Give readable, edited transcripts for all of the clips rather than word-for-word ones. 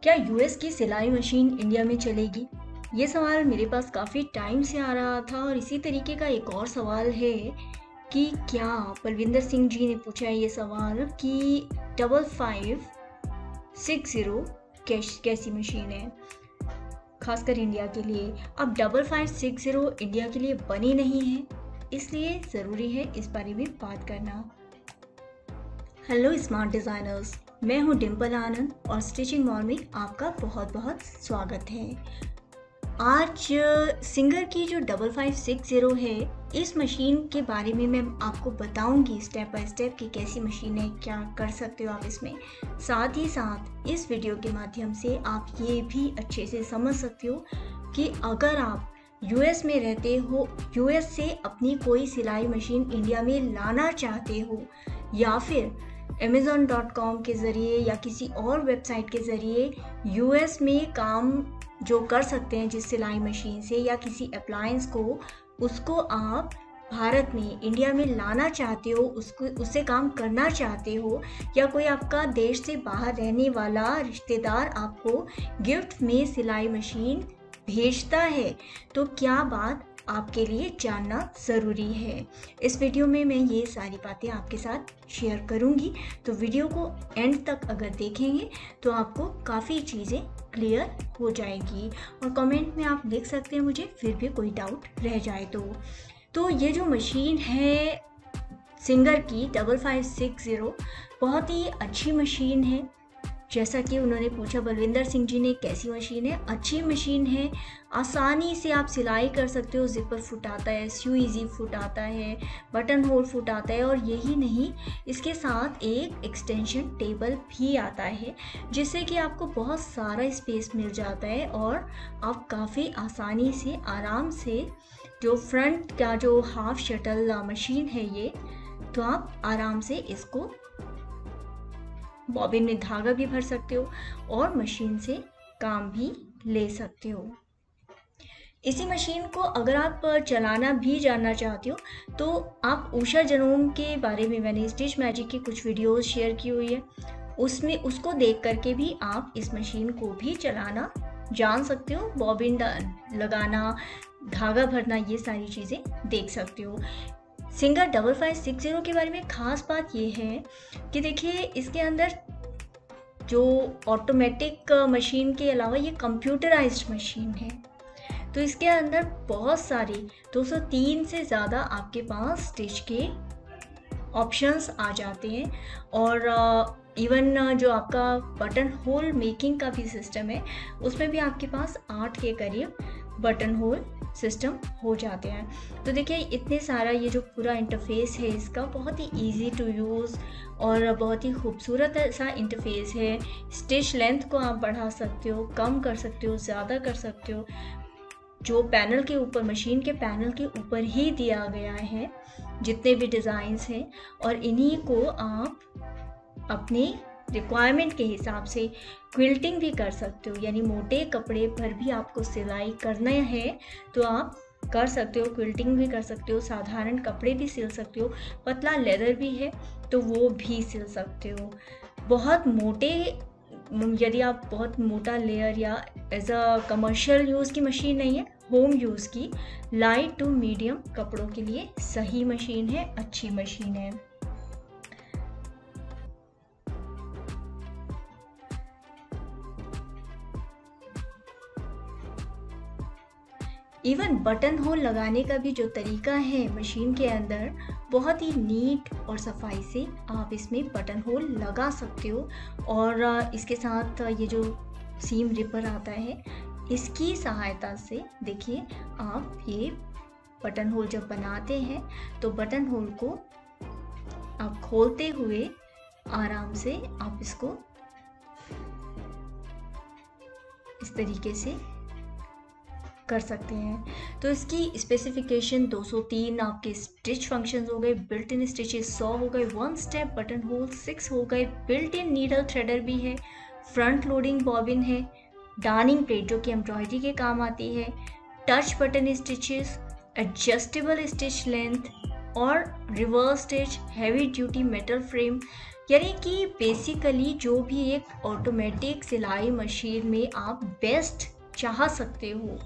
क्या यूएस की सिलाई मशीन इंडिया में चलेगी? ये सवाल मेरे पास काफ़ी टाइम से आ रहा था और इसी तरीके का एक और सवाल है कि क्या बलविंदर सिंह जी ने पूछा है ये सवाल कि 5560 कैसी मशीन है खासकर इंडिया के लिए। अब 5560 इंडिया के लिए बनी नहीं है, इसलिए ज़रूरी है इस बारे में बात करना। हेलो स्मार्ट डिज़ाइनर्स, मैं हूं डिम्पल आनंद और स्टिचिंग मॉल में आपका बहुत बहुत स्वागत है। आज सिंगर की जो 5560 है, इस मशीन के बारे में मैं आपको बताऊंगी स्टेप बाय स्टेप कि कैसी मशीन है, क्या कर सकते हो आप इसमें। साथ ही साथ इस वीडियो के माध्यम से आप ये भी अच्छे से समझ सकते हो कि अगर आप यूएस में रहते हो, यूएस से अपनी कोई सिलाई मशीन इंडिया में लाना चाहते हो या फिर amazon.com के ज़रिए या किसी और वेबसाइट के ज़रिए यूएस में काम जो कर सकते हैं जिस सिलाई मशीन से या किसी अप्लायंस को, उसको आप भारत में इंडिया में लाना चाहते हो, उससे काम करना चाहते हो, या कोई आपका देश से बाहर रहने वाला रिश्तेदार आपको गिफ्ट में सिलाई मशीन भेजता है, तो क्या बात आपके लिए जानना ज़रूरी है। इस वीडियो में मैं ये सारी बातें आपके साथ शेयर करूँगी, तो वीडियो को एंड तक अगर देखेंगे तो आपको काफ़ी चीज़ें क्लियर हो जाएगी। और कमेंट में आप लिख सकते हैं मुझे फिर भी कोई डाउट रह जाए तो ये जो मशीन है सिंगर की 5560 बहुत ही अच्छी मशीन है। जैसा कि उन्होंने पूछा बलविंदर सिंह जी ने, कैसी मशीन है? अच्छी मशीन है, आसानी से आप सिलाई कर सकते हो। जिपर फुट आता है, स्यू इजी फुट आता है, बटन होल फुट आता है, और यही नहीं, इसके साथ एक एक्सटेंशन टेबल भी आता है जिससे कि आपको बहुत सारा स्पेस मिल जाता है और आप काफ़ी आसानी से आराम से जो फ्रंट का जो हाफ शटल मशीन है ये, तो आप आराम से इसको बॉबिन में धागा भी भर सकते हो और मशीन से काम भी ले सकते हो। इसी मशीन को अगर आप चलाना भी जानना चाहते हो तो आप उषा जनोम के बारे में मैंने स्टिच मैजिक की कुछ वीडियोस शेयर की हुई है, उसमें उसको देख करके भी आप इस मशीन को भी चलाना जान सकते हो। बॉबिन लगाना, धागा भरना, ये सारी चीज़ें देख सकते हो। सिंगर 5560 के बारे में ख़ास बात ये है कि देखिए, इसके अंदर जो ऑटोमेटिक मशीन के अलावा ये कंप्यूटराइज्ड मशीन है, तो इसके अंदर बहुत सारी 203 से ज़्यादा आपके पास स्टिच के ऑप्शंस आ जाते हैं। और इवन जो आपका बटन होल मेकिंग का भी सिस्टम है, उसमें भी आपके पास 8 के करीब बटन होल सिस्टम हो जाते हैं। तो देखिए, इतने सारा ये जो पूरा इंटरफेस है इसका बहुत ही इजी टू यूज़ और बहुत ही खूबसूरत सा इंटरफेस है। स्टिच लेंथ को आप बढ़ा सकते हो, कम कर सकते हो, ज़्यादा कर सकते हो। जो पैनल के ऊपर, मशीन के पैनल के ऊपर ही दिया गया है जितने भी डिज़ाइंस हैं, और इन्हीं को आप अपने रिक्वायरमेंट के हिसाब से क्विल्टिंग भी कर सकते हो। यानी मोटे कपड़े पर भी आपको सिलाई करना है तो आप कर सकते हो, क्विल्टिंग भी कर सकते हो, साधारण कपड़े भी सिल सकते हो, पतला लेदर भी है तो वो भी सिल सकते हो। बहुत मोटे, यदि आप बहुत मोटा लेयर या एज अ कमर्शियल यूज़ की मशीन नहीं है, होम यूज़ की लाइट टू मीडियम कपड़ों के लिए सही मशीन है, अच्छी मशीन है। इवन बटन होल लगाने का भी जो तरीका है मशीन के अंदर, बहुत ही नीट और सफाई से आप इसमें बटन होल लगा सकते हो। और इसके साथ ये जो सीम रिपर आता है, इसकी सहायता से देखिए, आप ये बटन होल जब बनाते हैं तो बटन होल को आप खोलते हुए आराम से आप इसको इस तरीके से कर सकते हैं। तो इसकी स्पेसिफिकेशन 203 आपके स्टिच फंक्शंस हो गए, बिल्ट इन स्टिचेस 100 हो गए, 1 स्टेप बटन होल 6 हो गए, बिल्ट इन नीडल थ्रेडर भी है, फ्रंट लोडिंग बॉबिन है, डार्निंग प्लेट जो कि एम्ब्रॉयडरी के काम आती है, touch button stitches, adjustable stitch length और reverse stitch, heavy duty metal frame, यानी कि बेसिकली जो भी एक ऑटोमेटिक सिलाई मशीन में आप बेस्ट चाह सकते हो,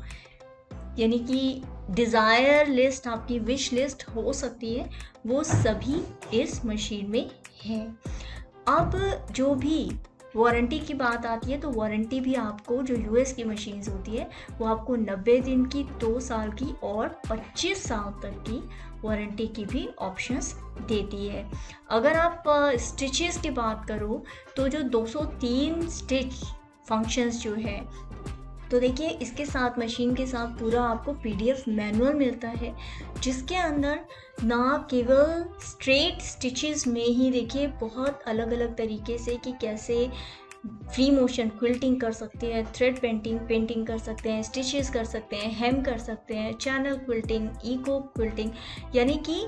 यानी कि डिज़ायर लिस्ट, आपकी विश लिस्ट हो सकती है, वो सभी इस मशीन में है। अब जो भी वारंटी की बात आती है, तो वारंटी भी आपको, जो यूएस की मशीन्स होती है वो आपको 90 दिन की, 2 साल की और 25 साल तक की वारंटी की भी ऑप्शंस देती है। अगर आप स्टिचेस की बात करो तो जो 203 स्टिच फंक्शंस जो है, तो देखिए इसके साथ, मशीन के साथ पूरा आपको पीडीएफ मैनुअल मिलता है, जिसके अंदर ना केवल स्ट्रेट स्टिचेस में ही देखिए बहुत अलग अलग तरीके से कि कैसे फ्री मोशन क्विल्टिंग कर सकते हैं, थ्रेड पेंटिंग कर सकते हैं, स्टिचेस कर सकते हैं, हेम कर सकते हैं, चैनल क्विल्टिंग, इको क्विल्टिंग, यानी कि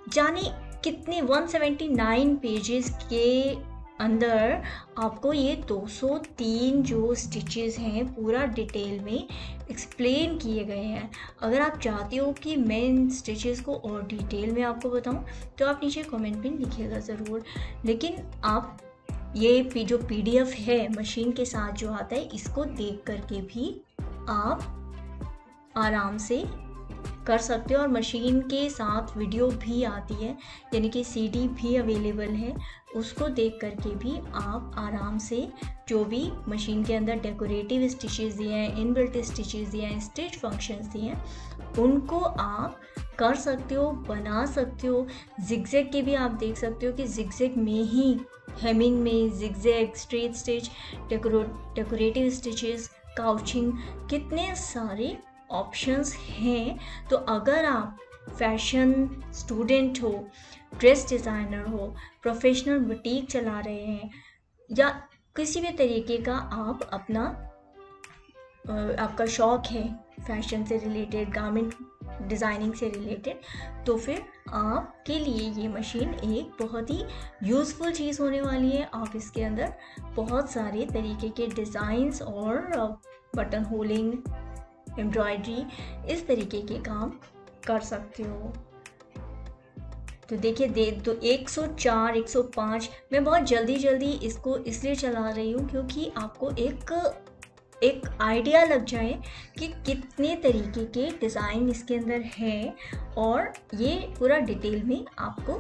जाने कितने 179 पेजेस के अंदर आपको ये 203 जो स्टिचेस हैं पूरा डिटेल में एक्सप्लेन किए गए हैं। अगर आप चाहते हो कि मैं इन स्टिचेस को और डिटेल में आपको बताऊं, तो आप नीचे कमेंट में लिखिएगा ज़रूर। लेकिन आप ये जो पीडीएफ है मशीन के साथ जो आता है, इसको देख करके भी आप आराम से कर सकते हो। और मशीन के साथ वीडियो भी आती है, यानी कि सीडी भी अवेलेबल है, उसको देख करके भी आप आराम से जो भी मशीन के अंदर डेकोरेटिव स्टिचेस दिए हैं, इनबिल्ट स्टिचेस दिए हैं, स्टिच फंक्शंस दिए हैं, उनको आप कर सकते हो, बना सकते हो। जिगजैग के भी आप देख सकते हो कि जिगजैग में ही, हेमिंग में zigzag, straight stitch, decorative stitches, couching, कितने सारे ऑप्शंस हैं। तो अगर आप फैशन स्टूडेंट हो, ड्रेस डिज़ाइनर हो, प्रोफेशनल बुटीक चला रहे हैं, या किसी भी तरीके का आप अपना आपका शौक़ है फैशन से रिलेटेड, गारमेंट डिज़ाइनिंग से रिलेटेड, तो फिर आपके लिए ये मशीन एक बहुत ही यूज़फुल चीज़ होने वाली है। आप इसके अंदर बहुत सारे तरीके के डिज़ाइंस और बटन होलिंग, एम्ब्रॉयडरी, इस तरीके के काम कर सकते हो। तो देखिए तो 104, 105 मैं बहुत जल्दी इसको इसलिए चला रही हूँ क्योंकि आपको एक आइडिया लग जाए कि कितने तरीके के डिज़ाइन इसके अंदर है, और ये पूरा डिटेल में आपको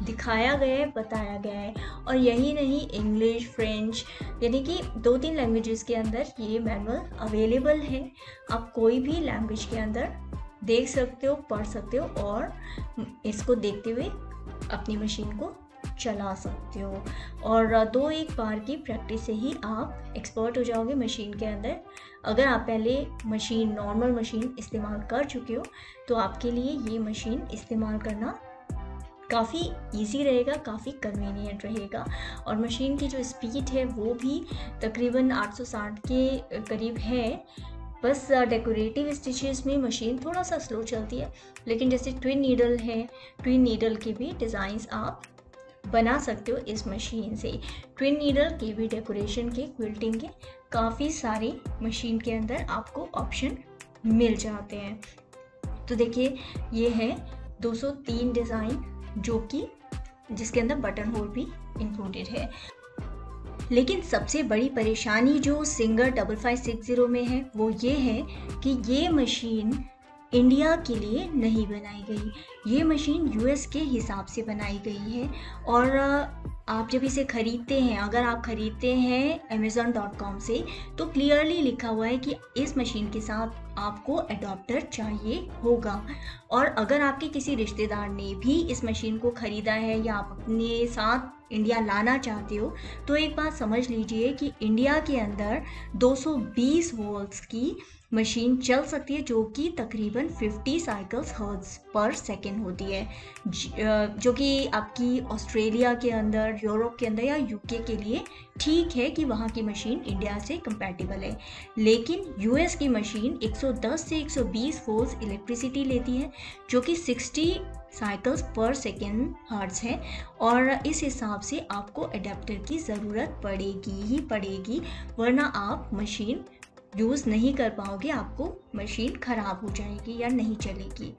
दिखाया गया है, बताया गया है। और यही नहीं, इंग्लिश, फ्रेंच, यानी कि 2-3 लैंग्वेजेस के अंदर ये मैनुअल अवेलेबल है। आप कोई भी लैंग्वेज के अंदर देख सकते हो, पढ़ सकते हो, और इसको देखते हुए अपनी मशीन को चला सकते हो। और 2-1 बार की प्रैक्टिस से ही आप एक्सपर्ट हो जाओगे मशीन के अंदर। अगर आप पहले नॉर्मल मशीन इस्तेमाल कर चुके हो, तो आपके लिए ये मशीन इस्तेमाल करना काफ़ी इजी रहेगा, काफ़ी कन्वीनियंट रहेगा। और मशीन की जो स्पीड है वो भी तकरीबन 860 के करीब है। बस डेकोरेटिव स्टिचेस में मशीन थोड़ा सा स्लो चलती है, लेकिन जैसे ट्विन नीडल है, ट्विन नीडल के भी डिज़ाइंस आप बना सकते हो इस मशीन से। ट्विन नीडल के भी डेकोरेशन के, क्विल्टिंग के काफ़ी सारे मशीन के अंदर आपको ऑप्शन मिल जाते हैं। तो देखिए ये है 203 डिज़ाइन, जो कि जिसके अंदर बटन होल भी इंक्लूडेड है। लेकिन सबसे बड़ी परेशानी जो सिंगर 5560 में है वो ये है कि ये मशीन इंडिया के लिए नहीं बनाई गई। ये मशीन यूएस के हिसाब से बनाई गई है। और आप जब इसे ख़रीदते हैं, अगर आप ख़रीदते हैं amazon.com से, तो क्लियरली लिखा हुआ है कि इस मशीन के साथ आपको एडाप्टर चाहिए होगा। और अगर आपके किसी रिश्तेदार ने भी इस मशीन को ख़रीदा है या आप अपने साथ इंडिया लाना चाहते हो, तो एक बात समझ लीजिए कि इंडिया के अंदर 220 वोल्ट्स की मशीन चल सकती है, जो कि तकरीबन 50 साइकिल्स हर्ट्ज पर सेकेंड होती है, जो कि आपकी ऑस्ट्रेलिया के अंदर, यूरोप के अंदर या यूके के लिए ठीक है कि वहाँ की मशीन इंडिया से कंपैटिबल है। लेकिन यूएस की मशीन 110 से 120 वोल्ट्स इलेक्ट्रिसिटी लेती है, जो कि 60 साइकिल्स पर सेकेंड हर्ट्ज है। और इस हिसाब से आपको एडाप्टर की ज़रूरत पड़ेगी ही पड़ेगी, वरना आप मशीन यूज़ नहीं कर पाओगे, आपको मशीन ख़राब हो जाएगी या नहीं चलेगी।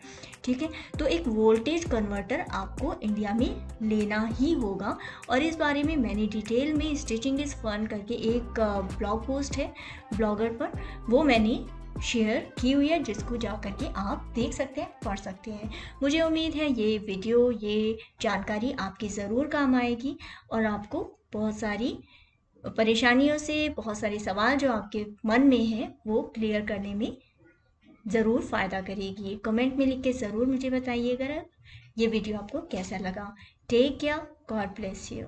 ठीक है, तो एक वोल्टेज कन्वर्टर आपको इंडिया में लेना ही होगा। और इस बारे में मैंने डिटेल में स्टिचिंग इज़ फन करके एक ब्लॉग पोस्ट है ब्लॉगर पर, वो मैंने शेयर की हुई है, जिसको जा करके आप देख सकते हैं, पढ़ सकते हैं। मुझे उम्मीद है ये वीडियो, ये जानकारी आपकी ज़रूर काम आएगी और आपको बहुत सारी परेशानियों से, बहुत सारे सवाल जो आपके मन में हैं वो क्लियर करने में ज़रूर फ़ायदा करेगी। कमेंट में लिख के ज़रूर मुझे बताइएगा ये वीडियो आपको कैसा लगा। Take care, God bless you.